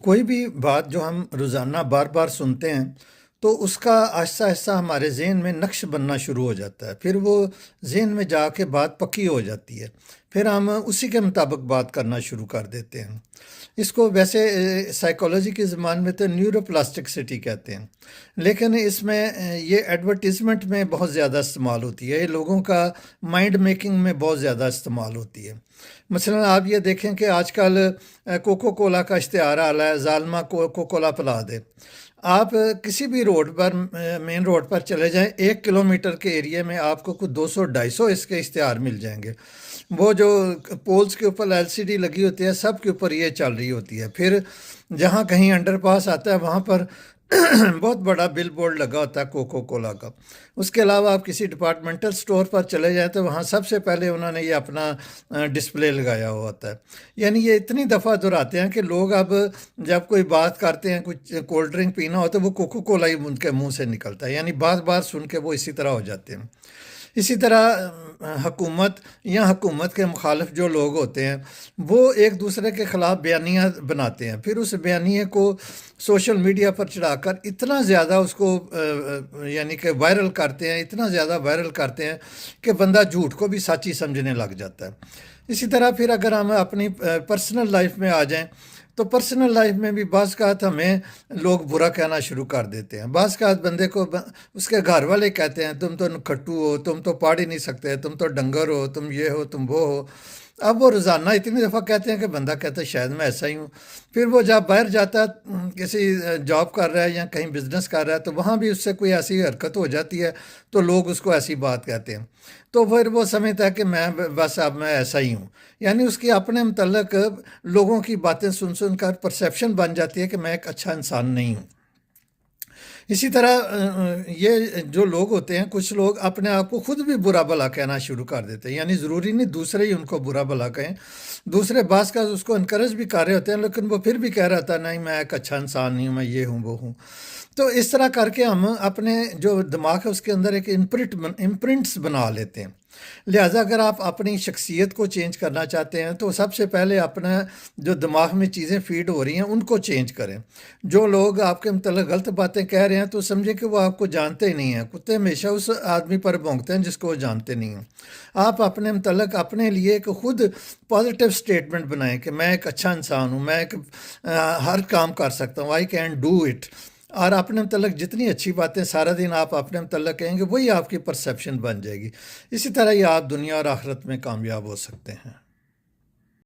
کوئی بھی بات جو ہم روزانہ بار بار سنتے ہیں تو اس کا آہستہ آہستہ ہمارے ذہن میں نقش بننا شروع ہو جاتا ہے، پھر وہ ذہن میں جا کے بات پکی ہو جاتی ہے، پھر ہم اسی کے مطابق بات کرنا شروع کر دیتے ہیں۔ اس کو ویسے سائیکالوجی کی زبان میں تو نیورو پلاسٹکسٹی کہتے ہیں، لیکن اس میں یہ ایڈورٹیزمنٹ میں بہت زیادہ استعمال ہوتی ہے، یہ لوگوں کا مائنڈ میکنگ میں بہت زیادہ استعمال ہوتی ہے۔ مثلا آپ یہ دیکھیں کہ آج کل کوکو کولا کا اشتہار آ رہا ہے، ظالمہ کوکو کولا پلا دے۔ آپ کسی بھی روڈ پر مین روڈ پر چلے جائیں، 1 کلومیٹر کے ایریے میں آپ کو کچھ 200 250 اس کے اشتہار مل جائیں گے۔ وہ جو پولز کے اوپر LCD لگی ہوتی ہے، سب کے اوپر یہ چل رہی ہوتی ہے۔ پھر جہاں کہیں انڈر پاس آتا ہے وہاں پر بہت بڑا بل بورڈ لگا ہوتا ہے کوکو کولا کا۔ اس کے علاوہ آپ کسی ڈپارٹمنٹل سٹور پر چلے جائیں تو وہاں سب سے پہلے انہوں نے یہ اپنا ڈسپلے لگایا ہوا ہوتا ہے۔ یعنی یہ اتنی دفعہ دہراتے ہیں کہ لوگ اب جب کوئی بات کرتے ہیں، کچھ کولڈ ڈرنک پینا ہو تو وہ کوکو کولا ہی ان کے منہ سے نکلتا ہے، یعنی بار بار سن کے وہ اسی طرح ہو جاتے ہیں۔ اسی طرح حکومت یا حکومت کے مخالف جو لوگ ہوتے ہیں وہ ایک دوسرے کے خلاف بیانیہ بناتے ہیں، پھر اس بیانیے کو سوشل میڈیا پر چڑھا کر اتنا زیادہ اس کو یعنی کہ وائرل کرتے ہیں، اتنا زیادہ وائرل کرتے ہیں کہ بندہ جھوٹ کو بھی سچ ہی سمجھنے لگ جاتا ہے۔ اسی طرح پھر اگر ہم اپنی پرسنل لائف میں آ جائیں تو پرسنل لائف میں بھی بعض اوقات ہمیں لوگ برا کہنا شروع کر دیتے ہیں۔ بعض اوقات بندے کو اس کے گھر والے کہتے ہیں تم تو کھٹو ہو، تم تو پڑھ ہی نہیں سکتے، تم تو ڈنگر ہو، تم یہ ہو، تم وہ ہو۔ اب وہ روزانہ اتنی دفعہ کہتے ہیں کہ بندہ کہتا ہے شاید میں ایسا ہی ہوں۔ پھر وہ جب باہر جاتا ہے، کسی جاب کر رہا ہے یا کہیں بزنس کر رہا ہے، تو وہاں بھی اس سے کوئی ایسی حرکت ہو جاتی ہے تو لوگ اس کو ایسی بات کہتے ہیں، تو پھر وہ سمجھتا ہے کہ میں بس اب میں ایسا ہی ہوں۔ یعنی اس کی اپنے متعلق لوگوں کی باتیں سن سن کر پرسیپشن بن جاتی ہے کہ میں ایک اچھا انسان نہیں ہوں۔ اسی طرح یہ جو لوگ ہوتے ہیں، کچھ لوگ اپنے آپ کو خود بھی برا بھلا کہنا شروع کر دیتے ہیں، یعنی ضروری نہیں دوسرے ہی ان کو برا بھلا کہیں، دوسرے بعض کا اس کو انکریج بھی کر رہے ہوتے ہیں لیکن وہ پھر بھی کہہ رہا ہوتا ہے نہیں میں ایک اچھا انسان نہیں ہوں، میں یہ ہوں وہ ہوں۔ تو اس طرح کر کے ہم اپنے جو دماغ ہے اس کے اندر ایک امپرنٹس بنا لیتے ہیں۔ لہٰذا اگر آپ اپنی شخصیت کو چینج کرنا چاہتے ہیں تو سب سے پہلے اپنا جو دماغ میں چیزیں فیڈ ہو رہی ہیں ان کو چینج کریں۔ جو لوگ آپ کے متعلق غلط باتیں کہہ رہے ہیں تو سمجھیں کہ وہ آپ کو جانتے ہی نہیں ہیں۔ کتے ہمیشہ اس آدمی پر بھونکتے ہیں جس کو وہ جانتے نہیں ہیں۔ آپ اپنے متعلق اپنے لیے ایک خود پازیٹیو سٹیٹمنٹ بنائیں کہ میں ایک اچھا انسان ہوں، میں ایک ہر کام کر سکتا ہوں، آئی کین ڈو اٹ۔ اور اپنے متعلق جتنی اچھی باتیں سارا دن آپ اپنے متعلق کہیں گے وہی آپ کی پرسیپشن بن جائے گی۔ اسی طرح یہ آپ دنیا اور آخرت میں کامیاب ہو سکتے ہیں۔